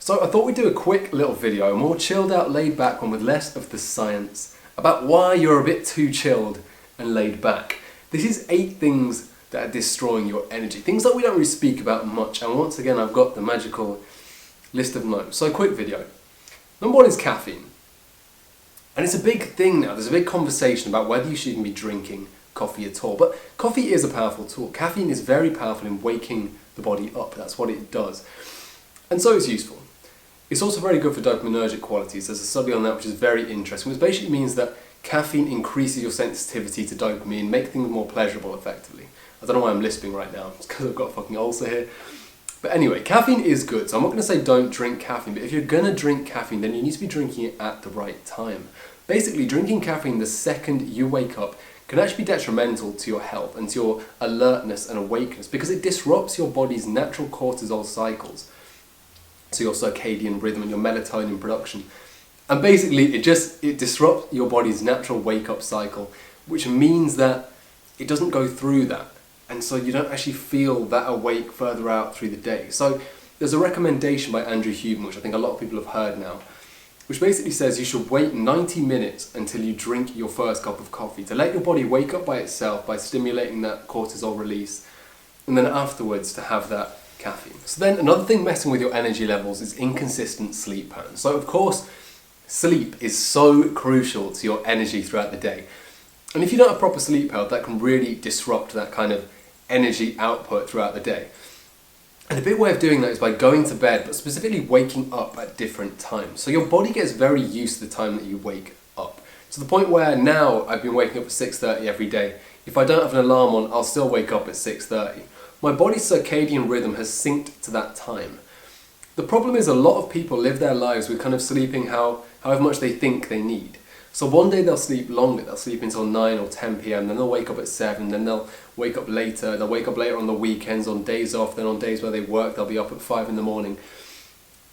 So I thought we'd do a quick little video, a more chilled out, laid back one with less of the science, about why you're a bit too chilled and laid back. This is 8 things that are destroying your energy, things that we don't really speak about much, and once again I've got the magical list of notes. So a quick video. Number 1 is caffeine. And it's a big thing now, there's a big conversation about whether you should even be drinking coffee at all. But coffee is a powerful tool. Caffeine is very powerful in waking the body up, that's what it does. And so it's useful. It's also very good for dopaminergic qualities. There's a study on that which is very interesting, which basically means that caffeine increases your sensitivity to dopamine, make things more pleasurable effectively. I don't know why I'm lisping right now, it's because I've got a fucking ulcer here. But anyway, caffeine is good, so I'm not going to say don't drink caffeine, but if you're going to drink caffeine, then you need to be drinking it at the right time. Basically, drinking caffeine the second you wake up can actually be detrimental to your health and to your alertness and awakeness because it disrupts your body's natural cortisol cycles. So your circadian rhythm and your melatonin production. And basically it disrupts your body's natural wake-up cycle, which means that it doesn't go through that. And so you don't actually feel that awake further out through the day. So there's a recommendation by Andrew Huberman, which I think a lot of people have heard now, which basically says you should wait 90 minutes until you drink your first cup of coffee to let your body wake up by itself by stimulating that cortisol release, and then afterwards to have that caffeine. So then another thing messing with your energy levels is inconsistent sleep patterns. So of course, sleep is so crucial to your energy throughout the day. And if you don't have proper sleep health, that can really disrupt that kind of energy output throughout the day. And a big way of doing that is by going to bed, but specifically waking up at different times. So your body gets very used to the time that you wake up. To the point where now I've been waking up at 6:30 every day. If I don't have an alarm on, I'll still wake up at 6:30. My body's circadian rhythm has synced to that time. The problem is a lot of people live their lives with kind of sleeping however much they think they need. So one day they'll sleep longer, they'll sleep until 9 or 10 p.m, then they'll wake up at 7, then they'll wake up later, they'll wake up later on the weekends, on days off, then on days where they work they'll be up at 5 in the morning.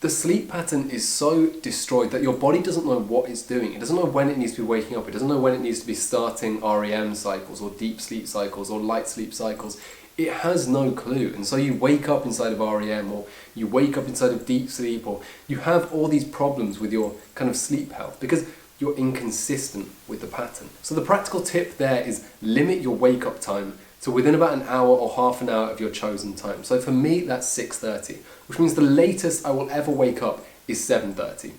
The sleep pattern is so destroyed that your body doesn't know what it's doing. It doesn't know when it needs to be waking up, it doesn't know when it needs to be starting REM cycles or deep sleep cycles or light sleep cycles. It has no clue, and so you wake up inside of REM, or you wake up inside of deep sleep, or you have all these problems with your kind of sleep health because you're inconsistent with the pattern. So the practical tip there is limit your wake up time to within about an hour or half an hour of your chosen time. So for me that's 6:30, which means the latest I will ever wake up is 7:30.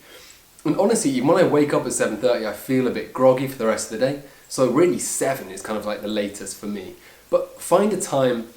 And honestly, even when I wake up at 7:30 I feel a bit groggy for the rest of the day, so really 7 is kind of like the latest for me. But find a time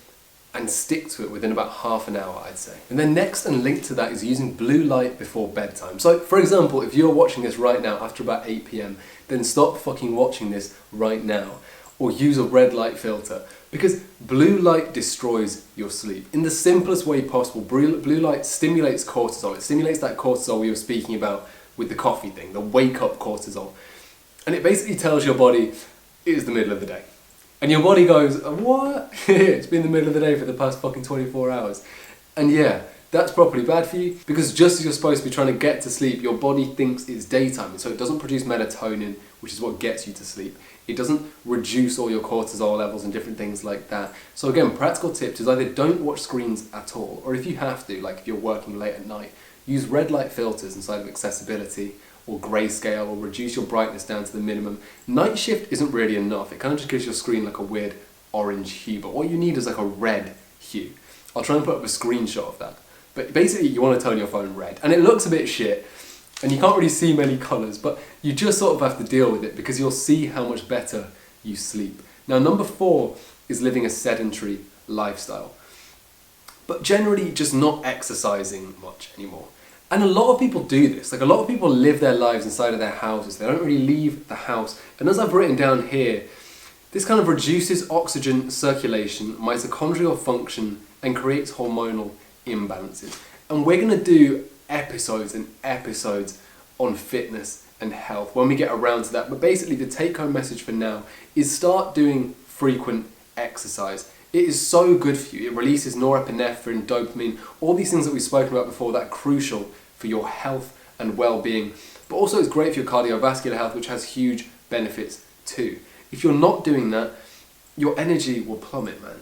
and stick to it within about half an hour, I'd say. And then next and linked to that is using blue light before bedtime. So for example, if you're watching this right now after about 8 p.m, then stop fucking watching this right now. Or use a red light filter. Because blue light destroys your sleep. In the simplest way possible, blue light stimulates cortisol. It stimulates that cortisol we were speaking about with the coffee thing, the wake up cortisol. And it basically tells your body it is the middle of the day. And your body goes, what? It's been the middle of the day for the past fucking 24 hours. And yeah, that's probably bad for you because just as you're supposed to be trying to get to sleep, your body thinks it's daytime. And so it doesn't produce melatonin, which is what gets you to sleep. It doesn't reduce all your cortisol levels and different things like that. So again, practical tips is either don't watch screens at all, or if you have to, like if you're working late at night, use red light filters inside of accessibility or grayscale, or reduce your brightness down to the minimum. Night shift isn't really enough. It kind of just gives your screen like a weird orange hue, but what you need is like a red hue. I'll try and put up a screenshot of that. But basically you want to turn your phone red. And it looks a bit shit, and you can't really see many colours, but you just sort of have to deal with it because you'll see how much better you sleep. Now number 4 is living a sedentary lifestyle. But generally just not exercising much anymore. And a lot of people do this, like a lot of people live their lives inside of their houses, they don't really leave the house. And as I've written down here, this kind of reduces oxygen circulation, mitochondrial function, and creates hormonal imbalances. And we're going to do episodes and episodes on fitness and health when we get around to that. But basically the take home message for now is start doing frequent exercise. It is so good for you. It releases norepinephrine, dopamine, all these things that we've spoken about before that are crucial for your health and well-being. But also it's great for your cardiovascular health, which has huge benefits too. If you're not doing that, your energy will plummet, man.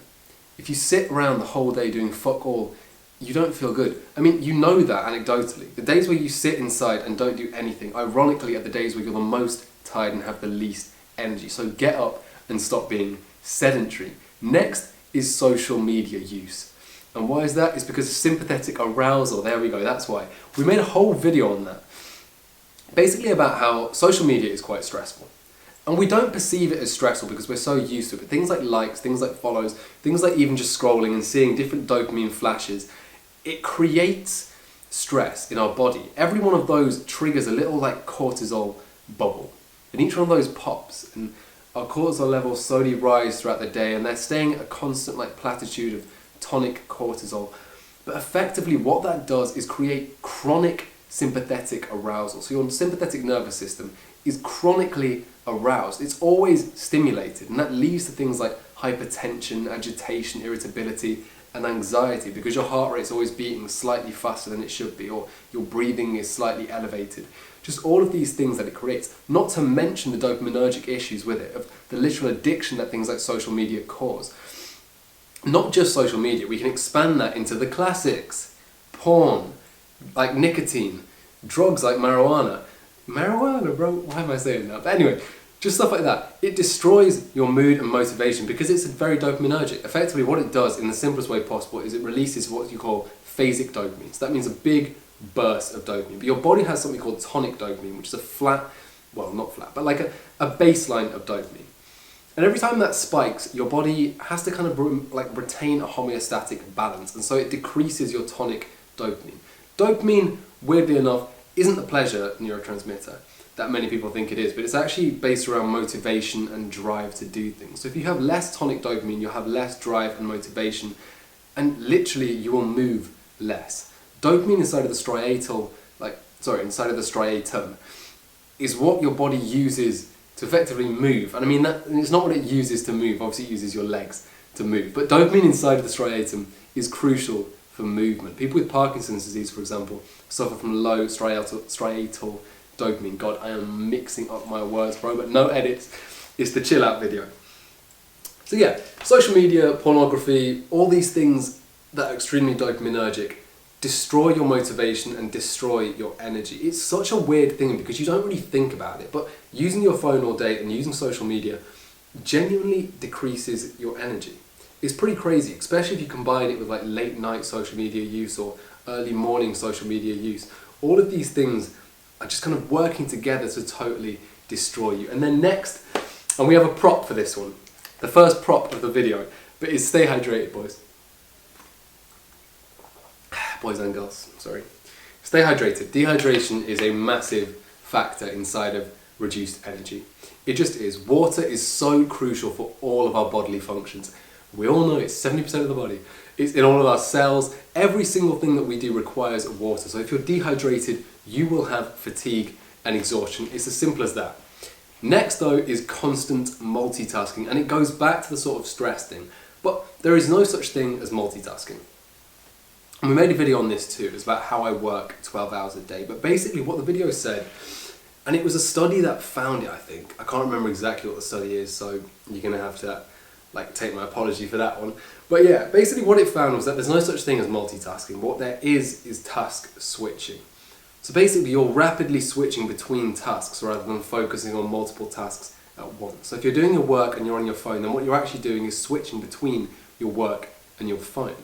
If you sit around the whole day doing fuck all, you don't feel good. I mean, you know that anecdotally. The days where you sit inside and don't do anything, ironically, are the days where you're the most tired and have the least energy. So get up and stop being sedentary. Next is social media use. And why is that? It's because of sympathetic arousal. There we go, that's why. We made a whole video on that. Basically about how social media is quite stressful. And we don't perceive it as stressful because we're so used to it. But things like likes, things like follows, things like even just scrolling and seeing different dopamine flashes, it creates stress in our body. Every one of those triggers a little like cortisol bubble. And each one of those pops, and our cortisol levels slowly rise throughout the day, and they're staying at a constant like platitude of tonic cortisol. But effectively what that does is create chronic sympathetic arousal. So your sympathetic nervous system is chronically aroused. It's always stimulated, and that leads to things like hypertension, agitation, irritability, and anxiety, because your heart rate is always beating slightly faster than it should be, or your breathing is slightly elevated. Just all of these things that it creates, not to mention the dopaminergic issues with it, of the literal addiction that things like social media cause. Not just social media, we can expand that into the classics, porn, like nicotine, drugs like marijuana. Marijuana, bro, why am I saying that? But anyway, just stuff like that. It destroys your mood and motivation because it's very dopaminergic. Effectively, what it does in the simplest way possible is it releases what you call phasic dopamine. So that means a big burst of dopamine. But your body has something called tonic dopamine, which is a flat, well, not flat, but like a baseline of dopamine. And every time that spikes, your body has to kind of retain a homeostatic balance, and so it decreases your tonic dopamine. Dopamine, weirdly enough, isn't the pleasure neurotransmitter that many people think it is, but it's actually based around motivation and drive to do things. So if you have less tonic dopamine, you'll have less drive and motivation, and literally you will move less. Dopamine inside of the striatum is what your body uses to effectively move. And I mean, it's not what it uses to move, obviously it uses your legs to move, but dopamine inside of the striatum is crucial for movement. People with Parkinson's disease, for example, suffer from low striatal dopamine. God, I am mixing up my words, bro, but no edits. It's the chill out video. So yeah, social media, pornography, all these things that are extremely dopaminergic destroy your motivation and destroy your energy. It's such a weird thing because you don't really think about it, but using your phone all day and using social media genuinely decreases your energy. It's pretty crazy, especially if you combine it with like late night social media use or early morning social media use. All of these things are just kind of working together to totally destroy you. And then next, and we have a prop for this one, the first prop of the video, but it's stay hydrated, boys. Boys and girls, sorry. Stay hydrated. Dehydration is a massive factor inside of reduced energy. It just is. Water is so crucial for all of our bodily functions. We all know it's 70% of the body. It's in all of our cells. Every single thing that we do requires water. So if you're dehydrated, you will have fatigue and exhaustion. It's as simple as that. Next though is constant multitasking, and it goes back to the sort of stress thing. But there is no such thing as multitasking. And we made a video on this too. It was about how I work 12 hours a day. But basically what the video said, and it was a study that found it, I think. I can't remember exactly what the study is, so you're going to have to take my apology for that one. But yeah, basically what it found was that there's no such thing as multitasking. What there is task switching. So basically you're rapidly switching between tasks rather than focusing on multiple tasks at once. So if you're doing your work and you're on your phone, then what you're actually doing is switching between your work and your phone.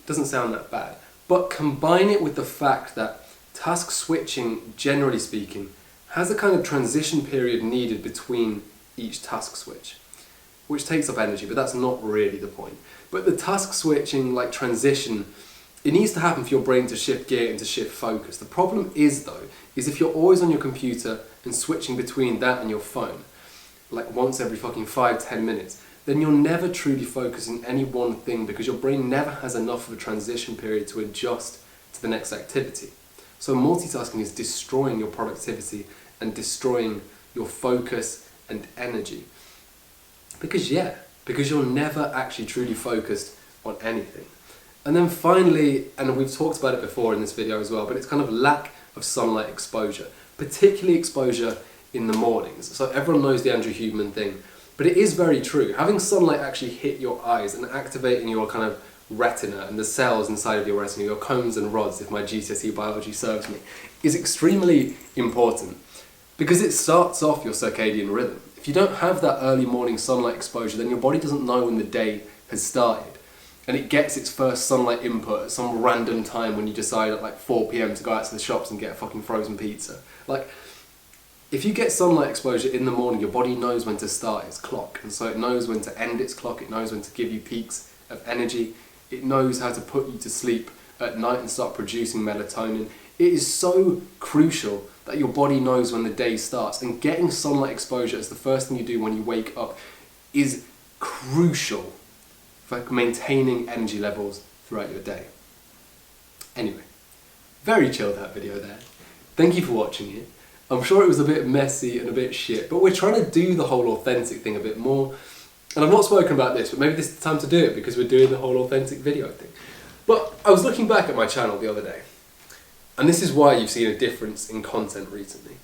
Doesn't sound that bad, but combine it with the fact that task switching, generally speaking, has a kind of transition period needed between each task switch, which takes up energy, but that's not really the point. But the task switching, transition, it needs to happen for your brain to shift gear and to shift focus. The problem is though, is if you're always on your computer and switching between that and your phone, once every fucking 5-10 minutes, then you're never truly focusing any one thing because your brain never has enough of a transition period to adjust to the next activity. So multitasking is destroying your productivity and destroying your focus and energy. Because you're never actually truly focused on anything. And then finally, and we've talked about it before in this video as well, but it's kind of lack of sunlight exposure, particularly exposure in the mornings. So everyone knows the Andrew Huberman thing. But it is very true. Having sunlight actually hit your eyes and activating your kind of retina and the cells inside of your retina, your cones and rods, if my GCSE biology serves me, is extremely important because it starts off your circadian rhythm. If you don't have that early morning sunlight exposure, then your body doesn't know when the day has started. And it gets its first sunlight input at some random time when you decide at like 4 p.m. to go out to the shops and get a fucking frozen pizza. Like, if you get sunlight exposure in the morning, your body knows when to start its clock. And so it knows when to end its clock, it knows when to give you peaks of energy, it knows how to put you to sleep at night and start producing melatonin. It is so crucial that your body knows when the day starts. And getting sunlight exposure as the first thing you do when you wake up is crucial for maintaining energy levels throughout your day. Anyway, very chilled out video there. Thank you for watching it. I'm sure it was a bit messy and a bit shit, but we're trying to do the whole authentic thing a bit more. And I've not spoken about this, but maybe this is the time to do it because we're doing the whole authentic video thing. But I was looking back at my channel the other day, and this is why you've seen a difference in content recently.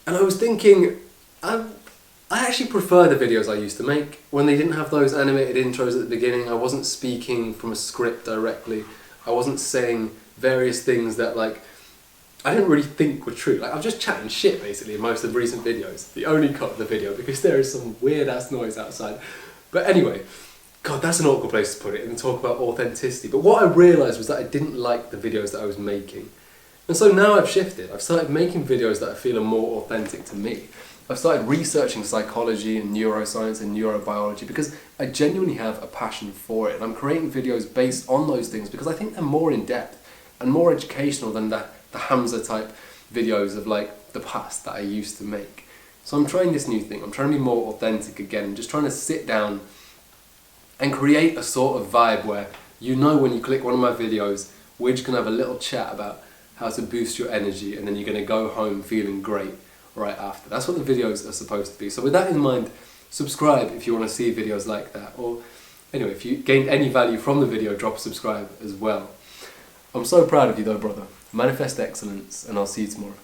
And I was thinking, I actually prefer the videos I used to make when they didn't have those animated intros at the beginning. I wasn't speaking from a script directly. I wasn't saying various things that I didn't really think were true. I was just chatting shit basically in most of the recent videos. The only cut of the video because there is some weird ass noise outside. But anyway, God, that's an awkward place to put it and talk about authenticity. But what I realised was that I didn't like the videos that I was making. And so now I've shifted. I've started making videos that I feel are more authentic to me. I've started researching psychology and neuroscience and neurobiology because I genuinely have a passion for it. And I'm creating videos based on those things because I think they're more in depth and more educational than the Hamza type videos of the past that I used to make. So I'm trying this new thing. I'm trying to be more authentic again. I'm just trying to sit down and create a sort of vibe where you know when you click one of my videos, we're just going to have a little chat about how to boost your energy and then you're going to go home feeling great right after. That's what the videos are supposed to be. So with that in mind, subscribe if you want to see videos like that. Or anyway, if you gained any value from the video, drop a subscribe as well. I'm so proud of you though, brother. Manifest excellence, and I'll see you tomorrow.